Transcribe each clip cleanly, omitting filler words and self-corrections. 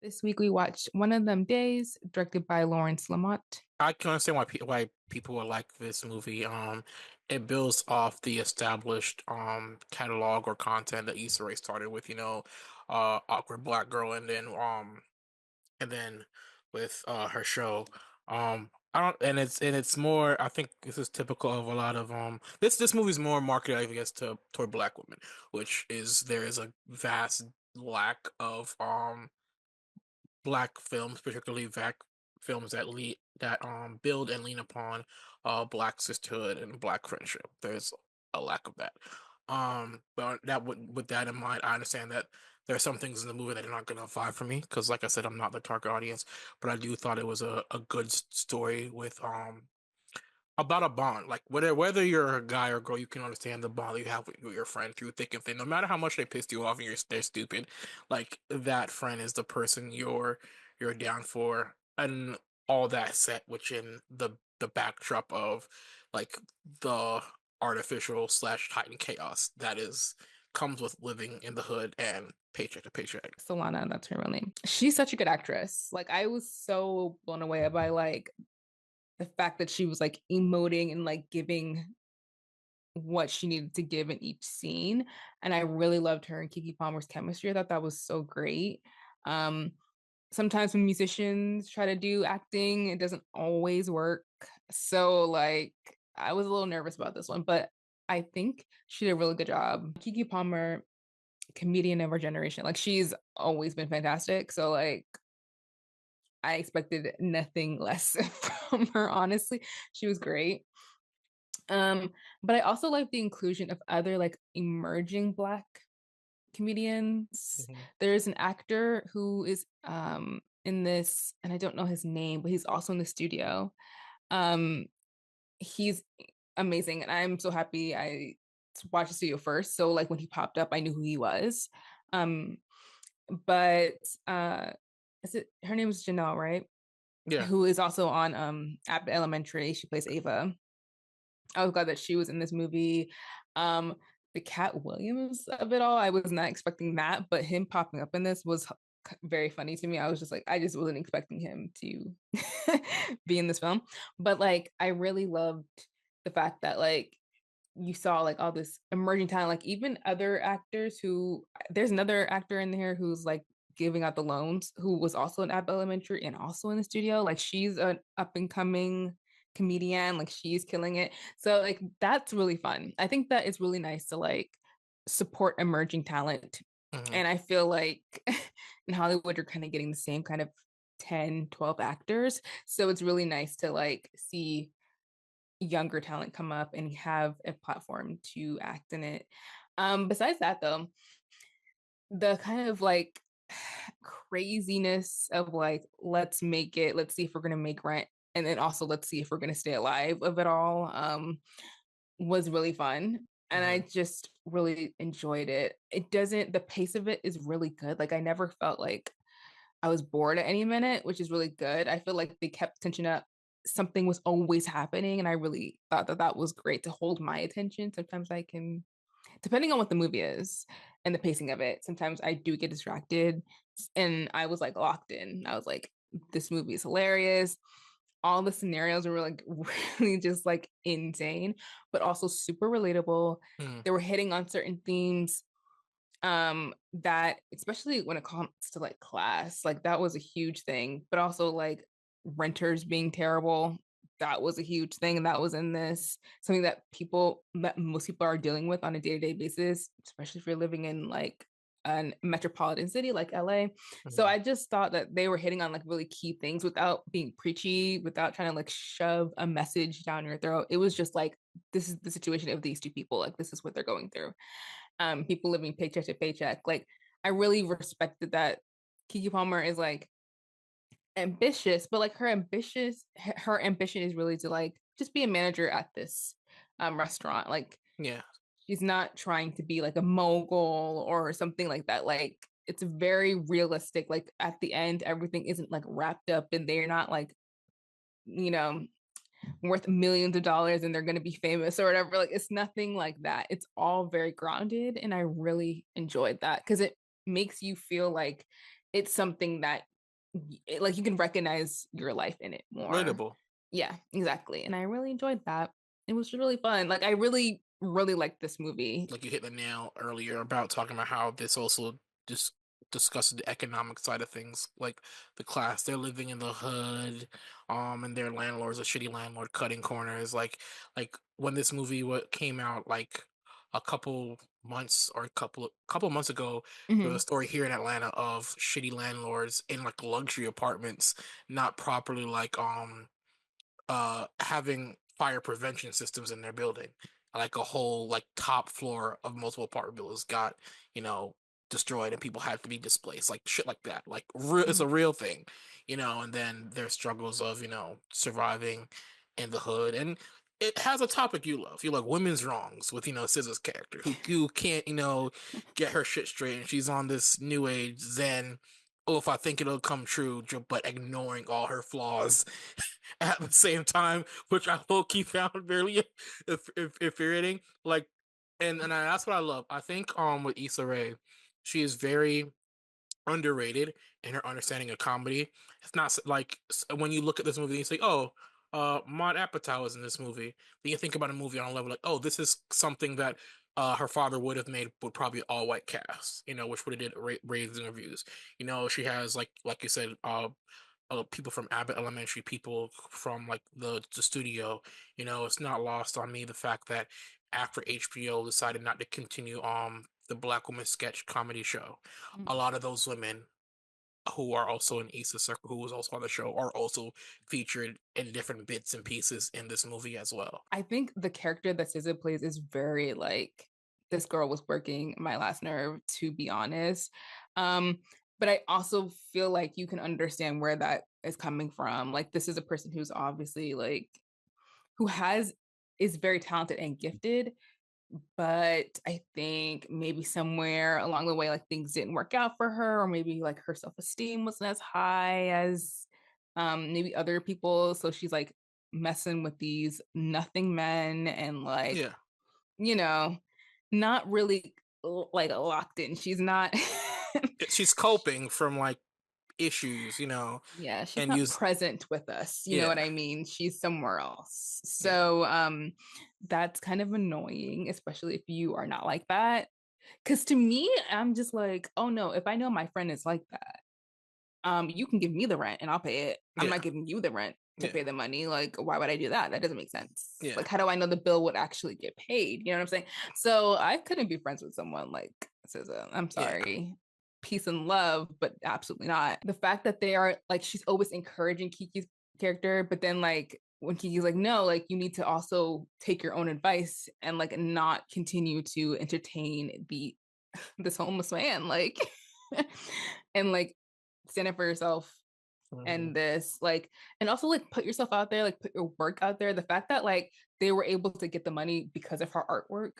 This week we watched One of Them Days, directed by Lawrence Lamont. I can understand why people would like this movie. It builds off the established catalog or content that Issa Rae started with, awkward black girl, and then with her show. I don't, and it's more. I think this is typical of a lot of this movie's more marketed, I guess, toward black women, which is there is a vast lack of black films, particularly black films that build and lean upon black sisterhood and black friendship. There's a lack of that. But that with that in mind, I understand that there are some things in the movie that are not going to vibe for me because, like I said, I'm not the target audience. But I do thought it was a good story with about a bond. Like whether you're a guy or girl, you can understand the bond you have with your friend through thick and thin. No matter how much they pissed you off and they're stupid, like that friend is the person you're down for, and all that set within the backdrop of like the artificial slash heightened chaos that is comes with living in the hood and paycheck to paycheck. Solana, that's her real name. She's such a good actress. Like I was so blown away by like the fact that she was like emoting and like giving what she needed to give in each scene. And I really loved her and Keke Palmer's chemistry. I thought that was so great. Um, Sometimes when musicians try to do acting, it doesn't always work. So like I was a little nervous about this one, but I think she did a really good job. Keke Palmer, comedian of our generation, like she's always been fantastic. So like I expected nothing less from her, honestly. She was great. Um, but I also like the inclusion of other like emerging black comedians. Mhm. There's an actor who is in this, and I don't know his name, but he's also in the studio. Um, he's amazing, and I'm so happy I watched the studio first. So like when he popped up, I knew who he was. Um, but is it her name is Janelle, right? Yeah. Who is also on Abbott Elementary. She plays Ava. I was glad that she was in this movie. Um, the Cat Williams of it all, I was not expecting that, but him popping up in this was very funny to me. I was just like, I just wasn't expecting him to be in this film. But like, I really loved the fact that like you saw like all this emerging talent, like even other actors who there's another actor in here who's like giving out the loans who was also in Abbott Elementary and also in the studio. Like she's an up and coming comedian, like she's killing it. So like that's really fun. I think that it's really nice to like support emerging talent. Mhm. And I feel like in Hollywood you're kind of getting the same kind of 10, 12 actors. So it's really nice to like see younger talent come up and have a platform to act in it. Besides that, though, the kind of like craziness of like, let's make it, let's see if we're going to make rent. And then also, let's see if we're going to stay alive of it all was really fun. And I Mhm. just really enjoyed it. It doesn't, the pace of it is really good. Like, I never felt like I was bored at any minute, which is really good. I feel like they kept tension up. Something was always happening, and I really thought that that was great to hold my attention. Sometimes I can, depending on what the movie is and the pacing of it, sometimes I do get distracted. And I was like locked in. I was like, this movie is hilarious. All the scenarios were like really just like insane, but also super relatable. Mhm. They were hitting on certain themes that especially when it comes to like class, like that was a huge thing, but also like renters being terrible, that was a huge thing, and that was in this, something that most people are dealing with on a day-to-day basis, especially if you're living in like a metropolitan city like LA. So Mhm. I just thought that they were hitting on like really key things without being preachy, without trying to like shove a message down your throat. It was just like, this is the situation of these two people, like this is what they're going through. People living paycheck to paycheck. Like I really respected that Keke Palmer is like ambitious, but like her ambition is really to like just be a manager at this restaurant. Like Yeah. she's not trying to be like a mogul or something like that. Like it's very realistic. Like at the end, everything isn't like wrapped up and they're not like, you know, worth millions of dollars and they're going to be famous or whatever. Like it's nothing like that. It's all very grounded. And I really enjoyed that because it makes you feel like it's something that like you can recognize your life in it more. relatable. Yeah, exactly. And I really enjoyed that. It was really fun. Like I really, really liked this movie. Like you hit the nail earlier about talking about how this also just discusses the economic side of things, like the class they're living in the hood, and their landlord's a shitty landlord cutting corners. Like when this movie what came out like a couple months ago, there was a Hmm. story here in Atlanta of shitty landlords in like luxury apartments not properly having fire prevention systems in their building. Like a whole like top floor of multiple apartment buildings got, you know, destroyed and people had to be displaced. Like shit like that. Like it's Hmm. a real thing, and then their struggles of, surviving in the hood. And it has a topic you love. You like women's wrongs with, SZA's character who can't, get her shit straight and she's on this new age Zen. Oh, if I think it'll come true, but ignoring all her flaws at the same time, which I low key found really infuriating. Like, and that's what I love. I think with Issa Rae, she is very underrated in her understanding of comedy. It's not like when you look at this movie, and you say, "Oh, Maude Apatow is in this movie." Then you think about a movie on a level like, "Oh, this is something that." Her father would have made with probably all white cast, which would have did raising reviews. She has like you said, people from Abbott Elementary, people from like the studio. It's not lost on me the fact that after HBO decided not to continue the Black Woman sketch comedy show, a lot of those women who are also in Issa's circle, who was also on the show, are also featured in different bits and pieces in this movie as well. I think the character that SZA plays is very like this girl was working my last nerve, to be honest. Um, but I also feel like you can understand where that is coming from. Like this is a person who's obviously like who has is very talented and gifted, but I think maybe somewhere along the way, like things didn't work out for her, or maybe like her self-esteem wasn't as high as maybe other people. So she's like messing with these nothing men and like, Yeah, you know, not really like locked in. She's not she's coping from like issues, yeah, she's and not use present with us. You know what yeah, I mean? She's somewhere else. yeah, So that's kind of annoying, especially if you are not like that. Cause to me, I'm just like, oh no, if I know my friend is like that, you can give me the rent and I'll pay it. I'm yeah, not giving you the rent to yeah, pay the money. Like, why would I do that? That doesn't make sense. yeah, Like, how do I know the bill would actually get paid? You know what I'm saying? So I couldn't be friends with someone like SZA. I'm yeah, sorry. Peace and love, but absolutely not. The fact that they are like she's always encouraging Kiki's character, but then like when Kiki's like, no, like you need to also take your own advice and like not continue to entertain the this homeless man, like and like stand up for yourself mhm, and this like and also like put yourself out there, like put your work out there. The fact that like they were able to get the money because of her artwork,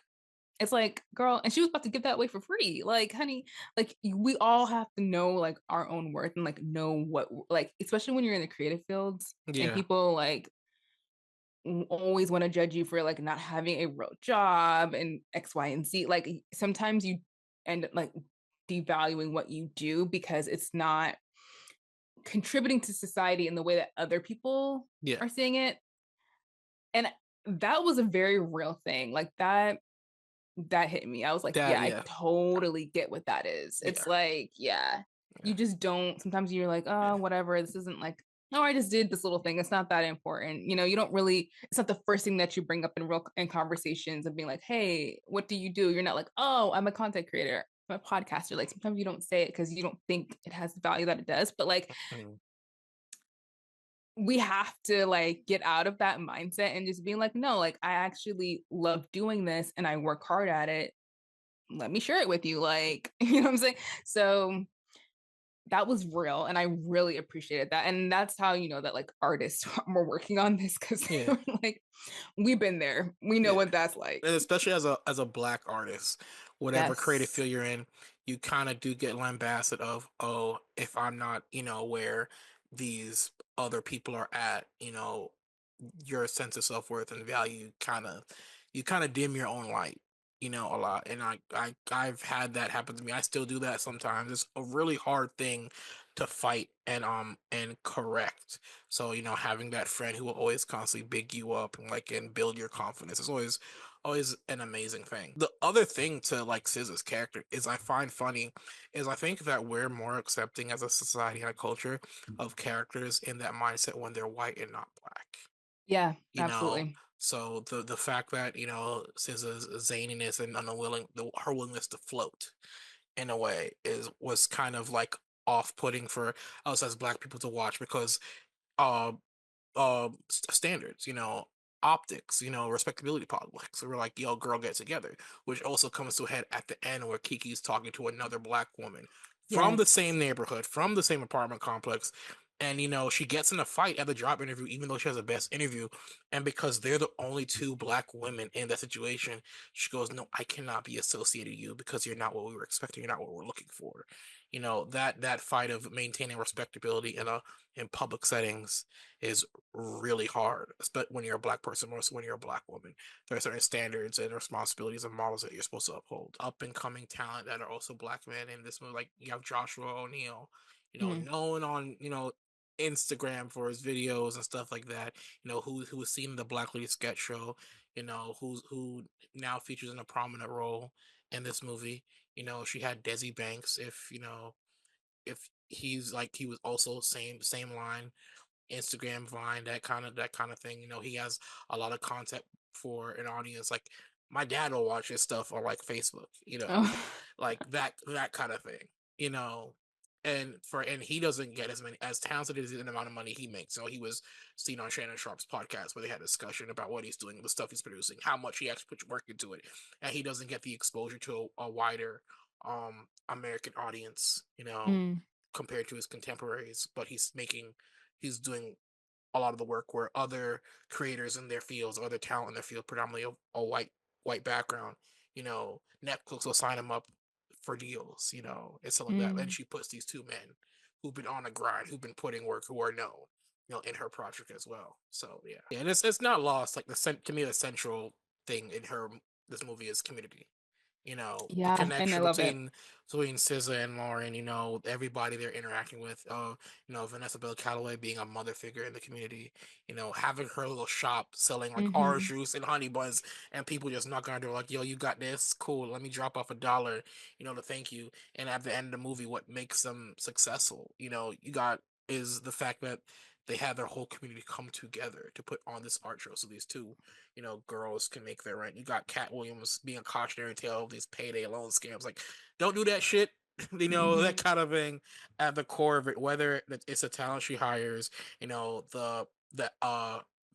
it's like girl, and she was about to give that away for free. Like honey, like we all have to know like our own worth and like know what like especially when you're in the creative fields and yeah, people like always want to judge you for like not having a real job and X, Y, and Z. Like sometimes you end up like devaluing what you do because it's not contributing to society in the way that other people yeah, are seeing it. And that was a very real thing. Like that hit me. I was like, that, yeah, I yeah, totally get what that is. It's yeah, like, yeah, yeah, you just don't. Sometimes you're like, oh, whatever. This isn't like, oh, I just did this little thing. It's not that important. You don't really, it's not the first thing that you bring up in conversations and being like, hey, what do you do? You're not like, oh, I'm a content creator. I'm a podcaster. Like sometimes you don't say it because you don't think it has the value that it does. But like mhm, we have to like get out of that mindset and just being like, no, like I actually love doing this and I work hard at it. Let me share it with you. Like, you know what I'm saying? So that was real. And I really appreciated that. And that's how you know that like artists were working on this because yeah, like we've been there. We know yeah. what that's like. And especially as a black artist, whatever creative Yes. field you're in, you kind of do get lambasted of, oh, if I'm not, where these other people are at, your sense of self-worth and value you kind of dim your own light, a lot. And I've had that happen to me. I still do that sometimes. It's a really hard thing to fight and correct. So, having that friend who will always constantly big you up and build your confidence is always an amazing thing. The other thing to like SZA's character is I find funny is I think that we're more accepting as a society and a culture of characters in that mindset when they're white and not black. Yeah, You know, absolutely. so the fact that SZA's zaniness and her willingness to float in a way is was kind of like off-putting for us as black people to watch because uh standards, optics, respectability politics. So we're like, yo, girl, get together, which also comes to a head at the end where Kiki's talking to another black woman from the Yes. same neighborhood, from the same apartment complex. And she gets in a fight at the job interview, even though she has the best interview. And because they're the only two black women in that situation, she goes, "No, I cannot be associated with you because you're not what we were expecting. You're not what we're looking for." That fight of maintaining respectability in public settings is really hard, especially when you're a black person, mostly when you're a black woman. There are certain standards and responsibilities and models that you're supposed to uphold. Up and coming talent that are also black men in this movie, like you have Joshua O'Neal, Mm. known on Instagram for his videos and stuff like that. Who was seen in the Black Lady sketch show. Who now features in a prominent role in this movie. She had Desi Banks. If he's like he was also same line Instagram, Vine, that kind of thing. He has a lot of content for an audience. Like my dad will watch his stuff on like Facebook, Oh. like that kind of thing, you know. And he doesn't get as talented as the amount of money he makes. So he was seen on Shannon Sharp's podcast where they had a discussion about what he's doing, the stuff he's producing, how much he actually puts work into it, and he doesn't get the exposure to a wider American audience, Mm. compared to his contemporaries. But he's doing a lot of the work where other creators in their fields, other talent in their field, predominantly a white background, Netflix will sign him up for deals, and stuff like that. And Mm. she puts these two men who've been on the grind, who've been putting work, who are known, in her project as well. So yeah, and it's not lost. Like to me, the central thing in this movie is community. The Yeah, and I connection love it. between SZA and Lauren. Everybody they're interacting with. Vanessa Bell Calloway being a mother figure in the community. Having her little shop selling like orange Mhm. juice and honey buns, and people just knock on her door like, "Yo, you got this? Cool. Let me drop off $1, to thank you." And at the end of the movie, what makes them successful, you got is the fact that they have their whole community come together to put on this art show. So these two girls can make their rent. You got Cat Williams being a cautionary tale of these payday loan scams. Like, don't do that shit. That Mhm. kind of thing at the core of it, whether it's a talent she hires, the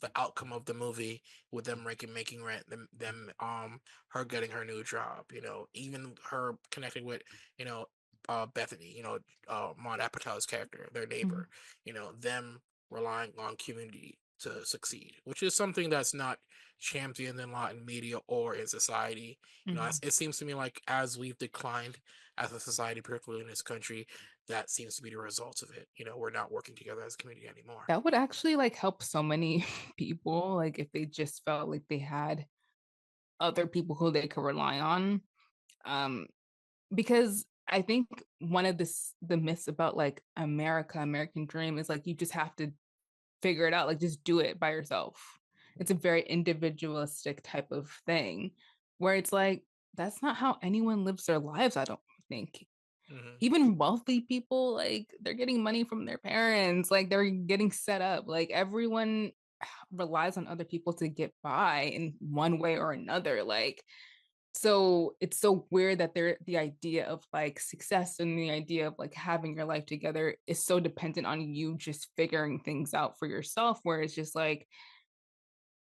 the outcome of the movie with them making rent, them her getting her new job, even her connecting with, you know, Bethany, Maud Apatow's character, their Mhm. neighbor, them relying on community to succeed, which is something that's not championed in a lot in media or in society. Mhm. It seems to me like as we've declined as a society, particularly in this country, that seems to be the result of it. We're not working together as a community anymore. That would actually like help so many people, like if they just felt like they had other people who they could rely on. Um, because I think one of the myths about like American dream is like you just have to figure it out, like just do it by yourself. It's a very individualistic type of thing where it's like that's not how anyone lives their lives, I don't think. Hmm. Even wealthy people, like they're getting money from their parents, like they're getting set up. Like everyone relies on other people to get by in one way or another. Like so it's so weird that the idea of like success and the idea of like having your life together is so dependent on you just figuring things out for yourself, where it's just like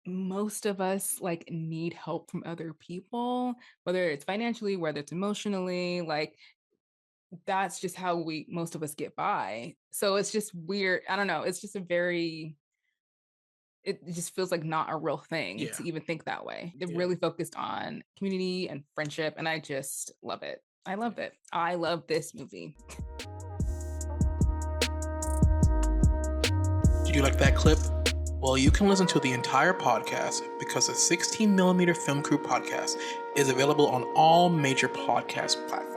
most of us like need help from other people, whether it's financially, whether it's emotionally, like that's just how we most of us get by. So it's just weird. I don't know. It's just a very it just feels like not a real thing Yeah, to even think that way. They're yeah, really focused on community and friendship, and I just love it. I love yeah. it. I love this movie. Did you like that clip? Well, you can listen to the entire podcast because the 16 millimeter Film Crew podcast is available on all major podcast platforms.